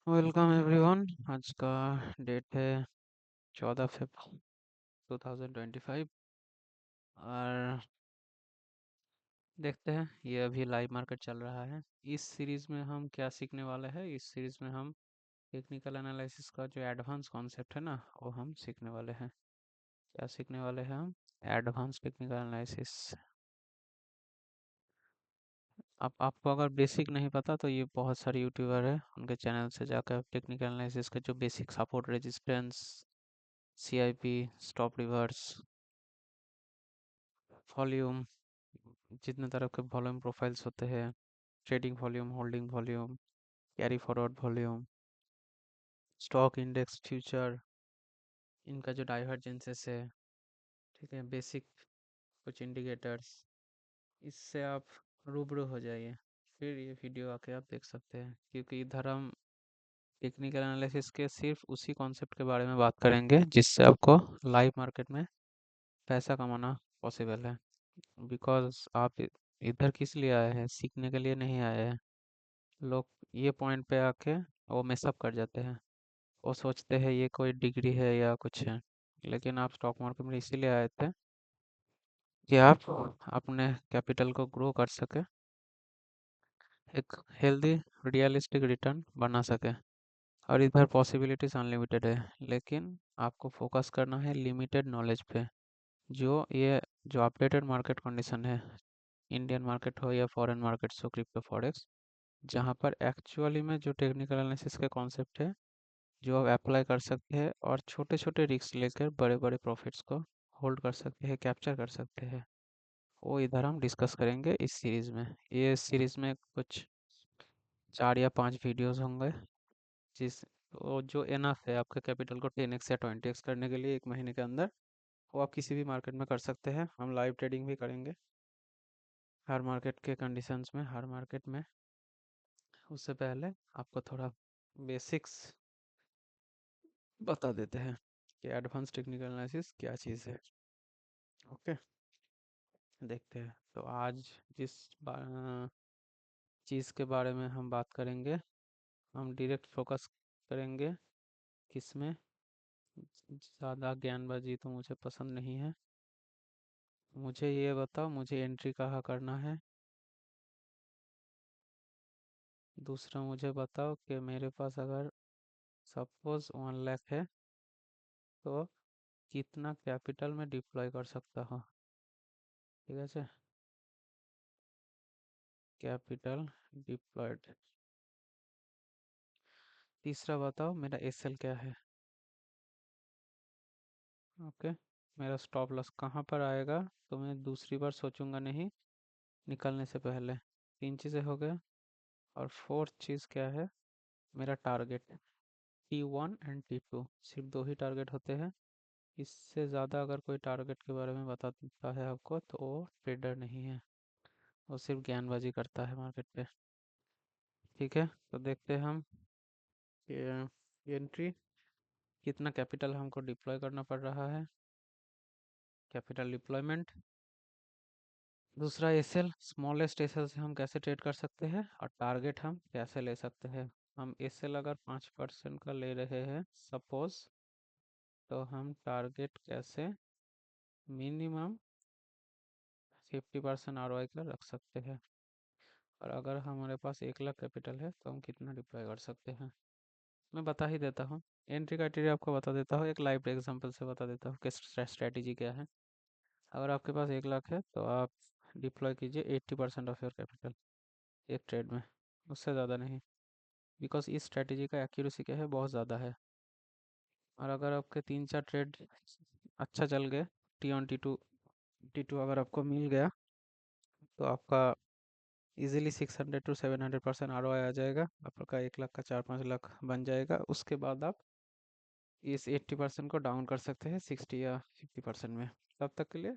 Welcome everyone. आज का date है 14 फरवरी 2025। और देखते हैं, ये अभी लाइव मार्केट चल रहा है। इस सीरीज़ में हम क्या सीखने वाले हैं? इस सीरीज़ में हम टेक्निकल एनालिसिस का जो एडवांस कॉन्सेप्ट है ना, वो हम सीखने वाले हैं। क्या सीखने वाले हैं हम? Advance technical analysis. आप आपको अगर बेसिक नहीं पता तो ये बहुत सारे यूट्यूबर है, उनके चैनल से जाकर टेक्निकल एनालिसिस का जो basic support, resistance, CIP, stop reverse, volume, जितने तरह के वॉल्यूम प्रोफाइल्स होते हैं, trading volume, holding volume, carry forward volume, stock index future, इनका जो डाइवर्जेंसेस है, ठीक है, बेसिक कुछ इंडिकेटर्स, इससे आप रूबरू हो जाइए। फिर ये वीडियो आके आप देख सकते हैं, क्योंकि इधर हम टेक्निकल एनालिसिस के सिर्फ उसी कॉन्सेप्ट के बारे में बात करेंगे जिससे आपको लाइव मार्केट में पैसा कमाना पॉसिबल है। बिकॉज आप इधर किस लिए आए हैं? सीखने के लिए नहीं आए हैं। लोग ये पॉइंट पे आके वो मिसअप कर जाते हैं। वो सोचते हैं ये कोई डिग्री है या कुछ है, लेकिन आप स्टॉक मार्केट में इसीलिए आए थे कि आप अपने कैपिटल को ग्रो कर सके, एक हेल्दी रियलिस्टिक रिटर्न बना सके। और इधर पॉसिबिलिटीज अनलिमिटेड है, लेकिन आपको फोकस करना है लिमिटेड नॉलेज पे। जो अपडेटेड मार्केट कंडीशन है, इंडियन मार्केट हो या फॉरेन मार्केट्स हो, क्रिप्टो फॉरेक्स, जहाँ पर एक्चुअली में जो टेक्निकल एनालिसिस के कॉन्सेप्ट है, जो आप अप्लाई कर सकते हैं और छोटे छोटे रिस्क लेकर बड़े बड़े प्रॉफिट्स को होल्ड कर सकते हैं, कैप्चर कर सकते हैं, वो इधर हम डिस्कस करेंगे इस सीरीज़ में। ये सीरीज़ में कुछ 4 या 5 वीडियोस होंगे, जिस वो जो इनफ है आपके कैपिटल को 10x या 20x करने के लिए 1 महीने के अंदर। वो आप किसी भी मार्केट में कर सकते हैं। हम लाइव ट्रेडिंग भी करेंगे हर मार्केट के कंडीशंस में, हर मार्केट में। उससे पहले आपको थोड़ा बेसिक्स बता देते हैं कि एडवांस टेक्निकल एनालिसिस क्या चीज़ है। ओके, देखते हैं। तो आज जिस चीज़ के बारे में हम बात करेंगे, हम डायरेक्ट फोकस करेंगे किसमें? ज़्यादा ज्ञानबाजी तो मुझे पसंद नहीं है। मुझे ये बताओ, मुझे एंट्री कहाँ करना है? दूसरा मुझे बताओ कि मेरे पास अगर सपोज 1 लाख है तो कितना कैपिटल में डिप्लॉय कर सकता हूँ? ठीक है, कैपिटल डिप्लॉयड। तीसरा बताओ मेरा एसएल क्या है? ओके, मेरा स्टॉप लॉस कहाँ पर आएगा तो मैं दूसरी बार सोचूंगा नहीं निकलने से पहले। 3 चीज़ें हो गए। और फोर्थ चीज़ क्या है? मेरा टारगेट T1 एंड T2, सिर्फ 2 ही टारगेट होते हैं। इससे ज़्यादा अगर कोई टारगेट के बारे में बताता है आपको तो वो ट्रेडर नहीं है, वो सिर्फ ज्ञानबाजी करता है मार्केट पे। ठीक है, तो देखते हैं हम एंट्री कितना कैपिटल हमको डिप्लॉय करना पड़ रहा है, कैपिटल डिप्लॉयमेंट। दूसरा एसएल, स्मॉलेस्ट एसएल से हम कैसे ट्रेड कर सकते हैं, और टारगेट हम कैसे ले सकते हैं। हम एसएल अगर 5% का ले रहे हैं सपोज, तो हम टारगेट कैसे मिनिमम 50% आरओआई का रख सकते हैं। और अगर हमारे पास 1 लाख कैपिटल है तो हम कितना डिप्लॉय कर सकते हैं, मैं बता ही देता हूँ। एंट्री क्राइटेरिया आपको बता देता हूँ, एक लाइव एग्जांपल से बता देता हूँ कि स्ट्रैटेजी क्या है। अगर आपके पास 1 लाख है तो आप डिप्लॉय कीजिए 80% ऑफ योर कैपिटल एक ट्रेड में, उससे ज़्यादा नहीं। बिकॉज इस स्ट्रैटेजी का एक्यूरेसी क्या है, बहुत ज़्यादा है। और अगर आपके 3 4 ट्रेड अच्छा चल गए, T1 T2 अगर आपको मिल गया, तो आपका इजीली 600 to 700% आरओआई आ जाएगा। आपका 1 लाख का 4 5 लाख बन जाएगा। उसके बाद आप इस 80% को डाउन कर सकते हैं 60 या 50% में। तब तक के लिए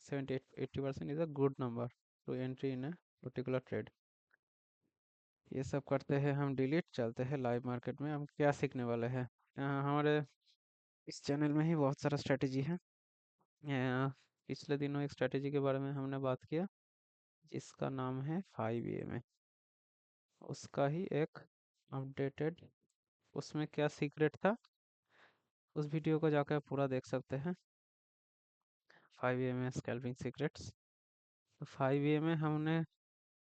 70 80% is a good number two entry in a particular trade. ये सब करते हैं हम डिलीट, चलते हैं लाइव मार्केट में। हम क्या सीखने वाले हैं? हमारे इस चैनल में ही बहुत सारा स्ट्रेटेजी है। पिछले दिनों एक स्ट्रेटेजी के बारे में हमने बात किया जिसका नाम है 5 EMA। उसका ही एक अपडेटेड उसमें क्या सीक्रेट था, उस वीडियो को जाकर पूरा देख सकते हैं। 5 EMA स्कैल्पिंग सीक्रेट्स। तो 5 में हमने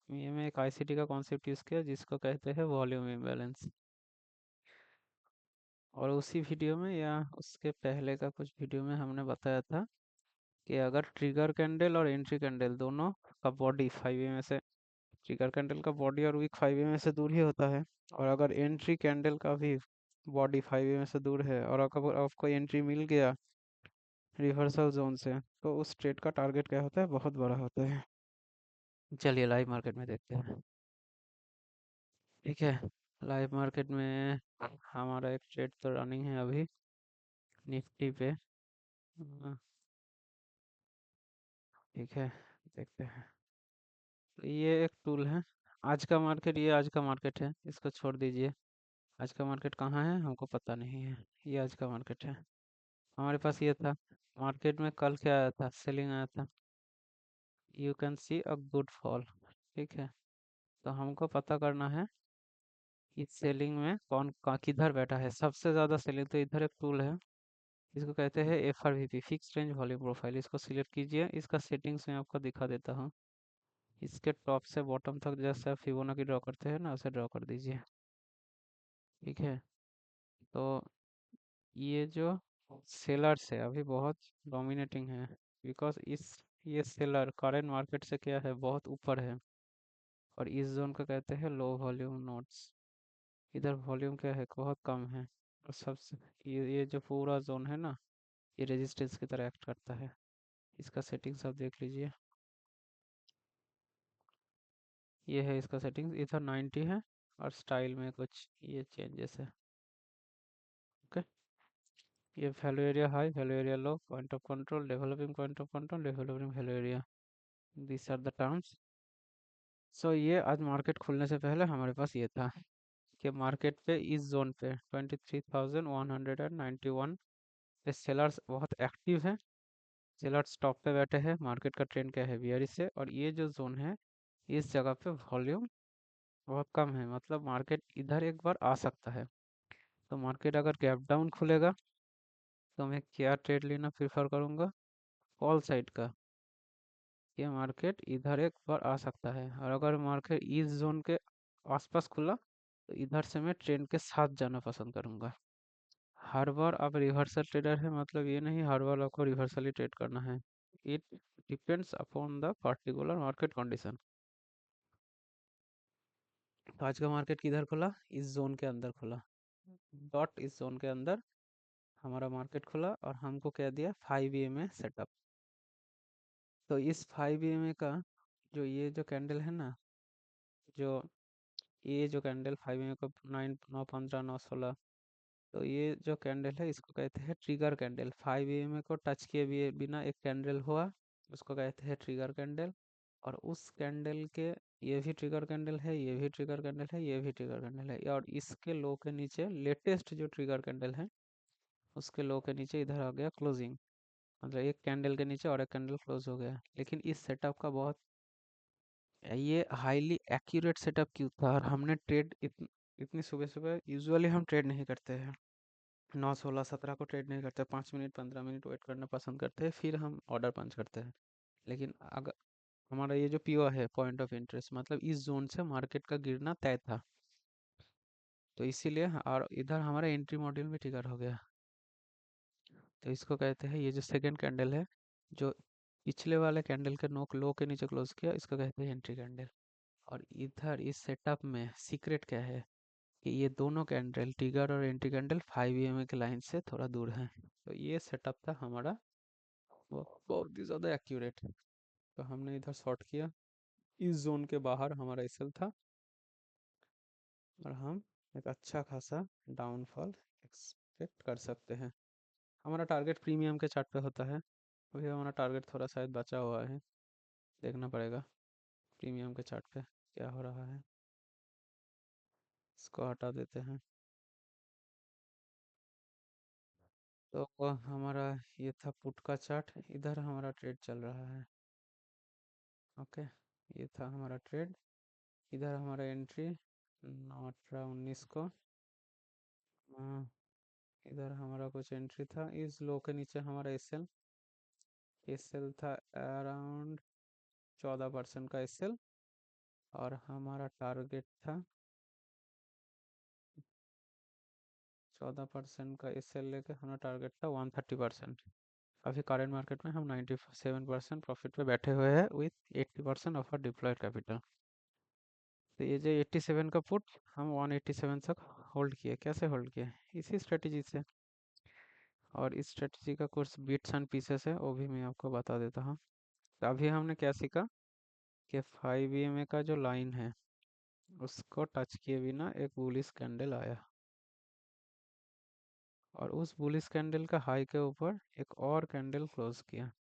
ये में एक आईसीटी का कॉन्सेप्ट यूज़ किया जिसको कहते हैं वॉल्यूम इम्बैलेंस। और उसी वीडियो में या उसके पहले का कुछ वीडियो में हमने बताया था कि अगर ट्रिगर कैंडल और एंट्री कैंडल दोनों का बॉडी 5 से, ट्रिगर कैंडल का बॉडी और विक 5 से दूर ही होता है, और अगर एंट्री कैंडल का भी बॉडी 5 से दूर है और अगर आपको एंट्री मिल गया रिवर्सल जोन से, तो उस ट्रेड का टारगेट क्या होता है, बहुत बड़ा होता है। चलिए लाइव मार्केट में देखते हैं। ठीक है, लाइव मार्केट में हमारा एक ट्रेड तो रनिंग है अभी निफ्टी पे। ठीक है, देखते हैं। तो ये एक टूल है। आज का मार्केट, ये आज का मार्केट है, इसको छोड़ दीजिए। आज का मार्केट कहाँ है हमको पता नहीं है। ये आज का मार्केट है। हमारे पास ये था। मार्केट में कल क्या आया था, सेलिंग आया था। You can see a good fall. ठीक है, तो हमको पता करना है इस सेलिंग में कौन किधर बैठा है सबसे ज़्यादा सेलिंग। तो इधर एक टूल है, इसको कहते हैं FRVP, fix range volume profile. इसको सिलेक्ट कीजिए। इसका सेटिंग्स में आपको दिखा देता हूँ। इसके टॉप से बॉटम तक जैसे आप फिबोनाची ड्रॉ करते हैं ना, उसे ड्रॉ कर दीजिए। ठीक है, तो ये जो सेलर्स है अभी बहुत डोमिनेटिंग है, बिकॉज इस ये सेलर करेंट मार्केट से क्या है, बहुत ऊपर है। और इस जोन को कहते हैं लो वॉल्यूम नोट्स। इधर वॉल्यूम क्या है, बहुत कम है। और सबसे ये जो पूरा जोन है ना, ये रेजिस्टेंस की तरह एक्ट करता है। इसका सेटिंग्स आप देख लीजिए। ये है इसका सेटिंग्स, इधर 90 है और स्टाइल में कुछ ये चेंजेस है। ओके, ये value area high, value area low, point of control, developing point of control, developing value area, this are the terms. So ये आज मार्केट खुलने से पहले हमारे पास ये था कि मार्केट पे इस जोन पे 23,191 पे सेलर्स बहुत एक्टिव है। सेलर्स टॉप पे बैठे हैं। मार्केट का ट्रेंड क्या है, बियरिश से। और ये जो जोन है, इस जगह पे वॉल्यूम बहुत कम है, मतलब मार्केट इधर एक बार आ सकता है। तो मार्केट अगर गैप डाउन खुलेगा तो मैं क्या ट्रेड लेना प्रेफर करूँगा, कॉल साइड का। ये मार्केट इधर एक बार आ सकता है, और अगर मार्केट इस जोन के आसपास खुला तो इधर से मैं ट्रेंड के साथ जाना पसंद करूँगा। हर बार आप रिवर्सल ट्रेडर है मतलब ये नहीं हर बार आपको रिवर्सल ही ट्रेड करना है। It depends upon the particular market condition. तो आज का मार्केट किधर खुला, इस जोन के अंदर खुला। डॉट इस जोन के अंदर हमारा मार्केट खुला, और हमको क्या दिया, 5 EMA सेटअप। तो इस 5 EMA का जो ये जो कैंडल है ना, जो ये जो कैंडल 5 EMA को 9, 9, 15, 9, 16, तो ये जो कैंडल है इसको कहते हैं ट्रिगर कैंडल। 5 EMA को टच किए बिना एक कैंडल हुआ, उसको कहते हैं ट्रिगर कैंडल। और उस कैंडल के, ये भी ट्रिगर कैंडल है, ये भी ट्रिगर कैंडल है, ये भी ट्रिगर कैंडल है, और इसके लो के नीचे लेटेस्ट जो ट्रिगर कैंडल है उसके लो के नीचे इधर आ गया क्लोजिंग। मतलब एक कैंडल के नीचे और एक कैंडल क्लोज हो गया। लेकिन इस सेटअप का बहुत, ये हाईली एक्यूरेट सेटअप क्यों था, और हमने ट्रेड इतनी सुबह सुबह यूजुअली हम ट्रेड नहीं करते हैं। 9, 16, 17 को ट्रेड नहीं करते, 5 मिनट 15 मिनट वेट करना पसंद करते हैं, फिर हम ऑर्डर पंच करते हैं। लेकिन अगर हमारा ये जो पीओ है पॉइंट ऑफ इंटरेस्ट, मतलब इस जोन से मार्केट का गिरना तय था। तो इसीलिए और इधर हमारा एंट्री मॉड्यूल भी ट्रिगर हो गया। तो इसको कहते हैं, ये जो सेकंड कैंडल है जो पिछले वाले कैंडल के नोक लो के नीचे क्लोज किया, इसको कहते हैं एंट्री कैंडल। और इधर इस सेटअप में सीक्रेट क्या है कि ये दोनों कैंडल ट्रिगर और एंट्री कैंडल 5 EMA के लाइन से थोड़ा दूर हैं। तो ये सेटअप था हमारा, वो बहुत ही ज़्यादा एक्यूरेट है। तो हमने इधर शॉर्ट किया, इस जोन के बाहर हमारा एसएल था, और हम एक अच्छा खासा डाउनफॉल एक्सपेक्ट कर सकते हैं। हमारा टारगेट प्रीमियम के चार्ट पे होता है। अभी हमारा टारगेट थोड़ा शायद बचा हुआ है, देखना पड़ेगा प्रीमियम के चार्ट पे क्या हो रहा है। इसको हटा देते हैं। तो वो हमारा ये था पुट का चार्ट, इधर हमारा ट्रेड चल रहा है। ओके, ये था हमारा ट्रेड। इधर हमारा एंट्री 9, 18, 19 को हाँ, इधर हमारा कुछ एंट्री था, इस लो के नीचे हमारा एसएल एसएल था अराउंड 14% का एसएल, और हमारा टारगेट था 14% का एसएल लेके हमारा टारगेट था 130%। अभी करंट मार्केट में हम 97% प्रॉफिट पे बैठे हुए हैं with 80% of our deployed capital. तो ये जो 87 का पुट हम 187 तक होल्ड किए। कैसे होल्ड किए? इसी स्ट्रेटजी से। और इस स्ट्रेटजी का कुछ बिट्स एंड पीसेस है, वो भी मैं आपको बता देता हूँ। तो अभी हमने क्या सीखा कि 5 EMA का जो लाइन है उसको टच किए बिना एक बुलिश कैंडल आया, और उस बुलिश कैंडल का हाई के ऊपर एक और कैंडल क्लोज किया।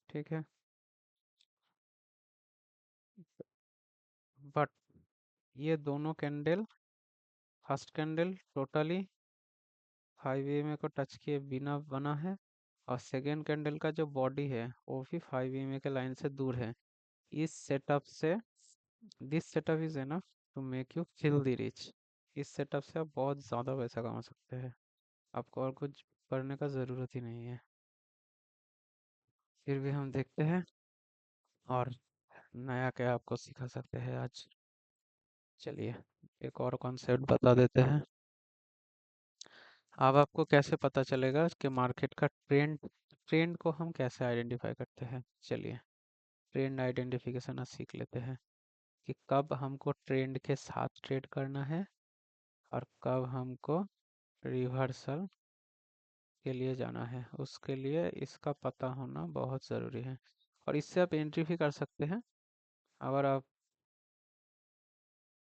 ठीक है, बट ये दोनों candle, first candle totally 5 EMA को टच किए बिना बना है, और सेकेंड कैंडल का जो बॉडी है वो भी 5 EMA के लाइन से दूर है। इस सेटअप से, this setup is enough to make you kill the rich. इस सेटअप से आप बहुत ज़्यादा पैसा कमा सकते हैं, आपको और कुछ करने का ज़रूरत ही नहीं है। फिर भी हम देखते हैं और नया क्या आपको सिखा सकते हैं आज। चलिए, एक और कॉन्सेप्ट बता देते हैं। अब आपको कैसे पता चलेगा कि मार्केट का ट्रेंड, ट्रेंड को हम कैसे आइडेंटिफाई करते हैं? चलिए, ट्रेंड आइडेंटिफिकेशन आज सीख लेते हैं कि कब हमको ट्रेंड के साथ ट्रेड करना है और कब हमको रिवर्सल के लिए जाना है। उसके लिए इसका पता होना बहुत ज़रूरी है, और इससे आप एंट्री भी कर सकते हैं। अगर आप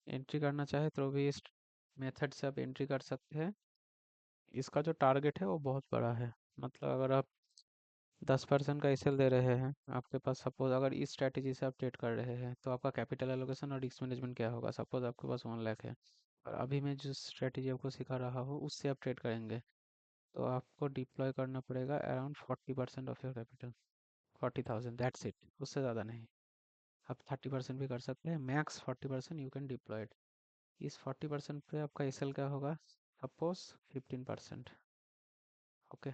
एंट्री करना चाहे तो भी इस मेथड से आप एंट्री कर सकते हैं। इसका जो टारगेट है वो बहुत बड़ा है। मतलब अगर आप 10% का एसएल दे रहे हैं, आपके पास सपोज अगर इस स्ट्रैटेजी से आप ट्रेड कर रहे हैं, तो आपका कैपिटल एलोकेशन और रिस्क मैनेजमेंट क्या होगा? सपोज आपके पास 1 लाख है, और अभी मैं जो स्ट्रैटेजी आपको सिखा रहा हूँ उससे आप ट्रेड करेंगे, तो आपको डिप्लॉय करना पड़ेगा around 40% of your capital, 40,000, that's it, उससे ज़्यादा नहीं। आप 30% भी कर सकते हैं, मैक्स 40% यू कैन डिप्लॉयड। इस 40% पे आपका एसएल क्या होगा? सपोज 15%। ओके,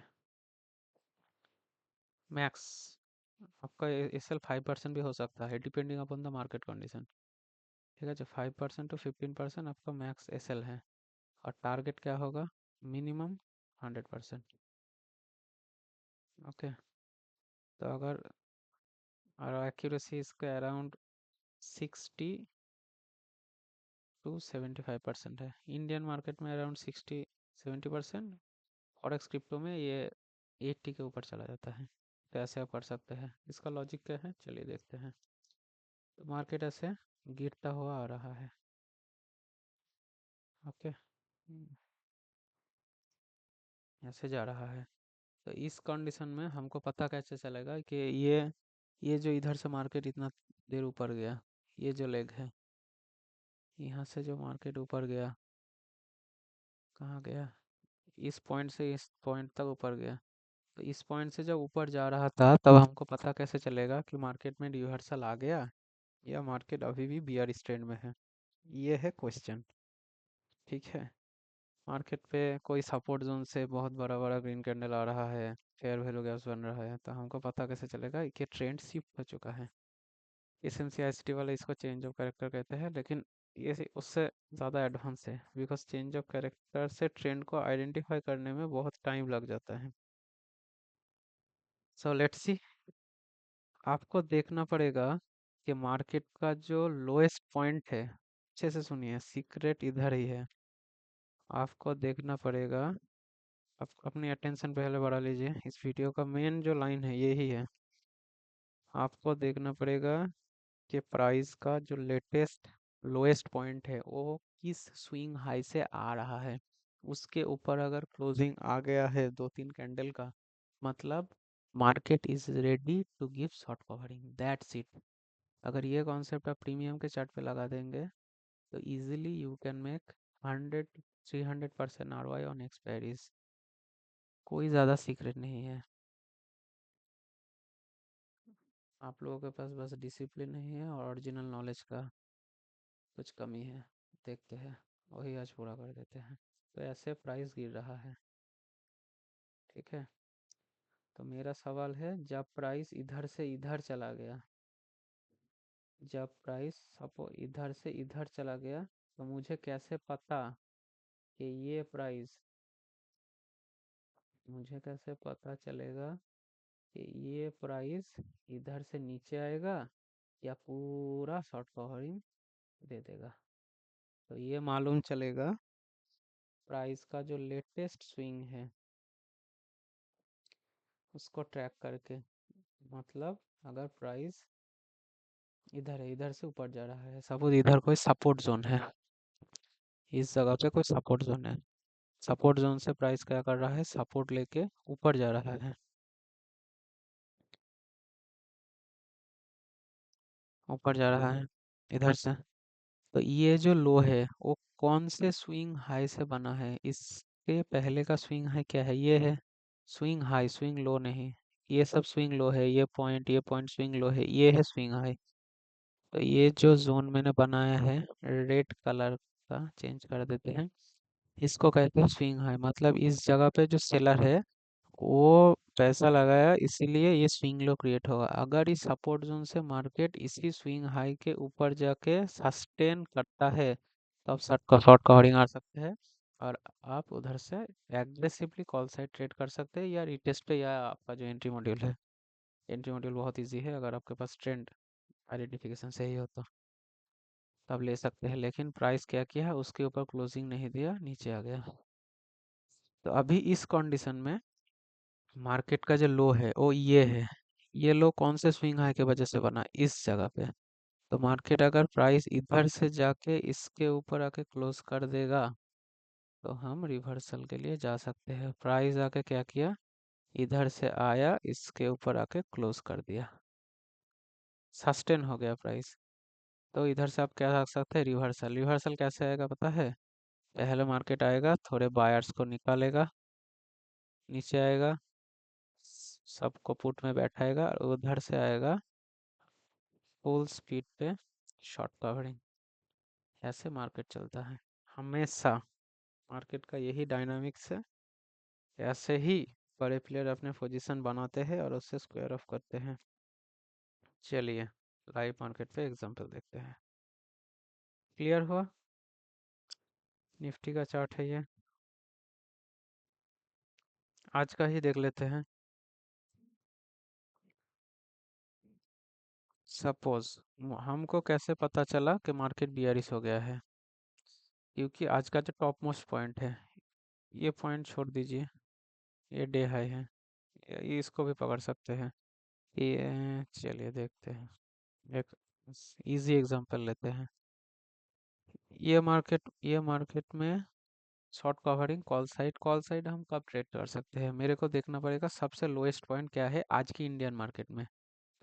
मैक्स आपका एसएल 5% भी हो सकता है, depending upon the market condition. ठीक है, जो 5% टू 15% आपका मैक्स एसएल है, और टारगेट क्या होगा? मिनिमम 100%। ओके, तो अगर, और एक्यूरेसी इसके अराउंड 60 to 75% है। इंडियन मार्केट में अराउंड 60-70%, फॉरेक्स क्रिप्टो में ये 80 के ऊपर चला जाता है। तो ऐसे आप कर सकते हैं। इसका लॉजिक क्या है, चलिए देखते हैं। तो मार्केट ऐसे गिरता हुआ आ रहा है। ओके, ऐसे जा रहा है। तो इस कंडीशन में हमको पता कैसे चलेगा कि ये जो इधर से मार्केट इतना देर ऊपर गया, ये जो लेग है, यहाँ से जो मार्केट ऊपर गया, कहाँ गया? इस पॉइंट से इस पॉइंट तक ऊपर गया। तो इस पॉइंट से जब ऊपर जा रहा था, तब हमको पता कैसे चलेगा कि मार्केट में रिवर्सल आ गया या मार्केट अभी भी बियर ट्रेंड में है? ये है क्वेश्चन। ठीक है, मार्केट पे कोई सपोर्ट जोन से बहुत बड़ा बड़ा ग्रीन कैंडल आ रहा है, फेयर वैल्यू गैप्स बन रहा है, तो हमको पता कैसे चलेगा कि ट्रेंड शिफ्ट हो चुका है? एसएमसीआईएसटी वाले इसको चेंज ऑफ कैरेक्टर कहते हैं, लेकिन उससे ज़्यादा एडवांस है, बिकॉज चेंज ऑफ कैरेक्टर से ट्रेंड को आइडेंटिफाई करने में बहुत टाइम लग जाता है। सो लेट्स सी, आपको देखना पड़ेगा कि मार्केट का जो लोएस्ट पॉइंट है, अच्छे से सुनिए, सीक्रेट इधर ही है। आपको देखना पड़ेगा, आप अपनी अटेंशन पहले बढ़ा लीजिए, इस वीडियो का मेन जो लाइन है यही है। आपको देखना पड़ेगा कि प्राइस का जो लेटेस्ट लोएस्ट पॉइंट है वो किस स्विंग हाई से आ रहा है। उसके ऊपर अगर क्लोजिंग आ गया है 2-3 कैंडल का, मतलब market is ready to give short covering, that's it. अगर ये कॉन्सेप्ट आप प्रीमियम के चार्ट पे लगा देंगे, तो easily you can make 100-300% ROI on expiries. कोई ज़्यादा सीक्रेट नहीं है। आप लोगों के पास बस डिसिप्लिन नहीं है और ओरिजिनल नॉलेज का कुछ कमी है। देखते हैं। वही आज पूरा कर देते हैं। तो ऐसे प्राइस गिर रहा है। ठीक है, तो मेरा सवाल है, जब प्राइस इधर से इधर चला गया, जब प्राइस सपोज इधर से इधर चला गया, तो मुझे कैसे पता कि ये प्राइस, मुझे कैसे पता चलेगा कि ये प्राइस इधर से नीचे आएगा या पूरा शॉर्ट कवरिंग दे देगा? तो ये मालूम चलेगा प्राइस का जो लेटेस्ट स्विंग है उसको ट्रैक करके। मतलब अगर प्राइस इधर है, इधर से ऊपर जा रहा है, सपोज इधर कोई सपोर्ट जोन है, इस जगह पे कोई सपोर्ट जोन है, सपोर्ट जोन से प्राइस क्या कर रहा है, सपोर्ट लेके ऊपर जा रहा है, ऊपर जा रहा है इधर से। तो ये जो लो है वो कौन से स्विंग हाई से बना है? इसके पहले का स्विंग हाई क्या है? ये है स्विंग हाई, स्विंग लो नहीं। ये सब स्विंग लो है, ये पॉइंट स्विंग लो है, ये है स्विंग हाई। तो ये जो जोन मैंने बनाया है रेड कलर का, चेंज कर देते हैं, इसको कहते हैं स्विंग हाई। मतलब इस जगह पे जो सेलर है वो पैसा लगाया, इसीलिए ये स्विंग लो क्रिएट होगा। अगर इस सपोर्ट जोन से मार्केट इसी स्विंग हाई के ऊपर जाके सस्टेन करता है तो आप शॉर्ट कवरिंग आ सकते हैं, और आप उधर से एग्रेसिवली कॉल साइड ट्रेड कर सकते हैं, या रिटेस्ट पे, या आपका जो एंट्री मॉड्यूल है। एंट्री मॉड्यूल बहुत इजी है, अगर आपके पास ट्रेंड आइडेंटिफिकेशन सही हो तो तब ले सकते हैं। लेकिन प्राइस क्या किया है, उसके ऊपर क्लोजिंग नहीं दिया, नीचे आ गया। तो अभी इस कंडीशन में मार्केट का जो लो है वो ये है। ये लो कौन से स्विंग हाई की वजह से बना? इस जगह पे। तो मार्केट अगर प्राइस इधर से जाके इसके ऊपर आके क्लोज कर देगा तो हम रिवर्सल के लिए जा सकते हैं। प्राइस आके क्या किया, इधर से आया, इसके ऊपर आके क्लोज कर दिया, सस्टेन हो गया प्राइस। तो इधर से आप क्या रख सकते हैं, रिवर्सल। रिवर्सल कैसे आएगा पता है? पहले मार्केट आएगा, थोड़े बायर्स को निकालेगा, नीचे आएगा, सबको पुट में बैठाएगा, और उधर से आएगा फुल स्पीड पे शॉर्ट कवरिंग। ऐसे मार्केट चलता है हमेशा। मार्केट का यही डायनामिक्स है। ऐसे ही बड़े प्लेयर अपने पोजीशन बनाते हैं और उससे स्क्वायर ऑफ करते हैं। चलिए लाइव मार्केट पे एग्जांपल देखते हैं। क्लियर हुआ? निफ्टी का चार्ट है ये, आज का ही देख लेते हैं। सपोज हमको कैसे पता चला कि मार्केट बियरिश हो गया है? क्योंकि आज का जो टॉप मोस्ट पॉइंट है, ये पॉइंट छोड़ दीजिए, ये डे हाई है, इसको भी पकड़ सकते हैं। ये चलिए देखते हैं, एक इजी एग्जांपल लेते हैं। ये मार्केट में शॉर्ट कवरिंग कॉल साइड हम कब ट्रेड कर सकते हैं? मेरे को देखना पड़ेगा सबसे लोएस्ट पॉइंट क्या है आज की इंडियन मार्केट में।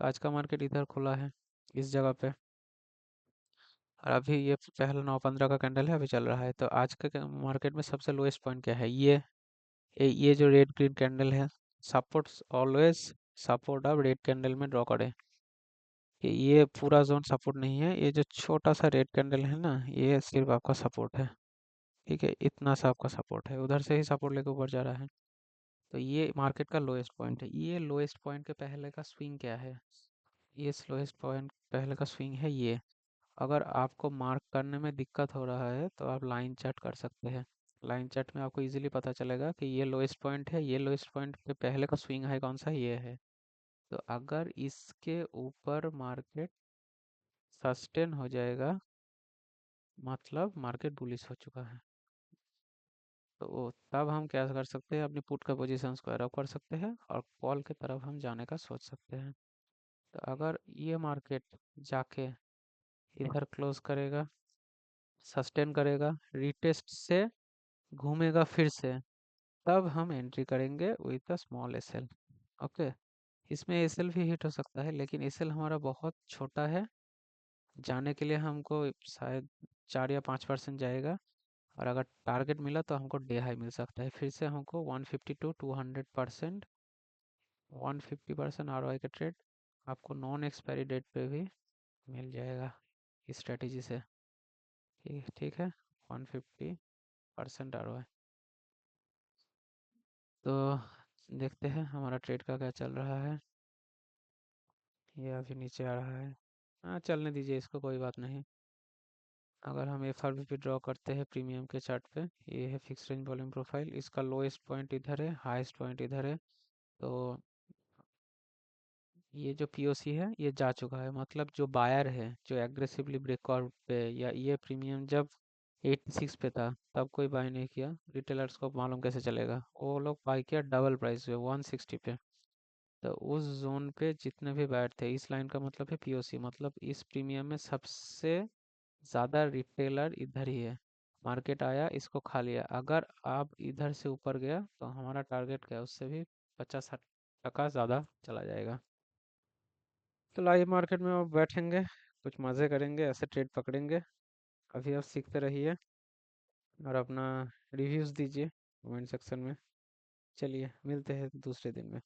तो आज का मार्केट इधर खुला है, इस जगह पे, और अभी ये पहला 9:15 का कैंडल है, अभी चल रहा है। तो आज के मार्केट में सबसे लोएस्ट पॉइंट क्या है? ये जो रेड ग्रीन कैंडल है, सपोर्ट ऑलवेज, सपोर्ट आप रेड कैंडल में ड्रॉ करें कि ये पूरा जोन सपोर्ट नहीं है, ये जो छोटा सा रेड कैंडल है ना, ये सिर्फ आपका सपोर्ट है। ठीक है, इतना सा आपका सपोर्ट है, उधर से ही सपोर्ट लेके ऊपर जा रहा है। तो ये मार्केट का लोएस्ट पॉइंट है। ये लोएस्ट पॉइंट के पहले का स्विंग क्या है? ये लोएस्ट पॉइंट पहले का स्विंग है ये। अगर आपको मार्क करने में दिक्कत हो रहा है तो आप लाइन चार्ट कर सकते हैं। लाइन चार्ट में आपको इजीली पता चलेगा कि ये लोएस्ट पॉइंट है, ये लोएस्ट पॉइंट के पहले का स्विंग है कौन सा, ये है। तो अगर इसके ऊपर मार्केट सस्टेन हो जाएगा, मतलब मार्केट बुलिश हो चुका है। तो तब हम क्या कर सकते हैं, अपनी पुट का पोजीशन स्क्वायर अप कर सकते हैं और कॉल की तरफ हम जाने का सोच सकते हैं। तो अगर ये मार्केट जाके इधर क्लोज करेगा, सस्टेन करेगा, रिटेस्ट से घूमेगा फिर से, तब हम एंट्री करेंगे with a small SL. Okay, इसमें एसएल भी हिट हो सकता है, लेकिन एसएल हमारा बहुत छोटा है, जाने के लिए हमको शायद 4 या 5% जाएगा। और अगर टारगेट मिला तो हमको डे हाई मिल सकता है, फिर से हमको 150 to 200%, 150% आरओआई का ट्रेड आपको नॉन एक्सपायरी डेट पे भी मिल जाएगा इस स्ट्रेटेजी से। ठीक ठीक है। 150% ROI। तो देखते हैं हमारा ट्रेड का क्या चल रहा है। ये अभी नीचे आ रहा है। हाँ, चलने दीजिए इसको, कोई बात नहीं। अगर हम F R V P draw करते हैं प्रीमियम के चार्ट पे, ये है फिक्स रेंज वॉल्यूम प्रोफाइल, इसका लोएस्ट पॉइंट इधर है, हाईएस्ट पॉइंट इधर है। तो ये जो पीओसी है ये जा चुका है, मतलब जो बायर है जो एग्रेसिवली ब्रेकआउट पे, या ये प्रीमियम जब 86 पे था तब कोई बाय नहीं किया। रिटेलर्स को मालूम कैसे चलेगा, वो लोग बाय किया डबल प्राइस पे 160 पे। तो उस जोन पे जितने भी बायर थे, इस लाइन का मतलब है पीओसी, मतलब इस प्रीमियम में सबसे ज़्यादा रिटेलर इधर ही है। मार्केट आया इसको खा लिया। अगर आप इधर से ऊपर गया तो हमारा टारगेट क्या है, उससे भी 50-60% ज़्यादा चला जाएगा। तो लाइव मार्केट में आप बैठेंगे, कुछ मज़े करेंगे, ऐसे ट्रेड पकड़ेंगे। अभी आप सीखते रहिए और अपना रिव्यूज़ दीजिए कमेंट सेक्शन में। चलिए मिलते हैं दूसरे दिन में।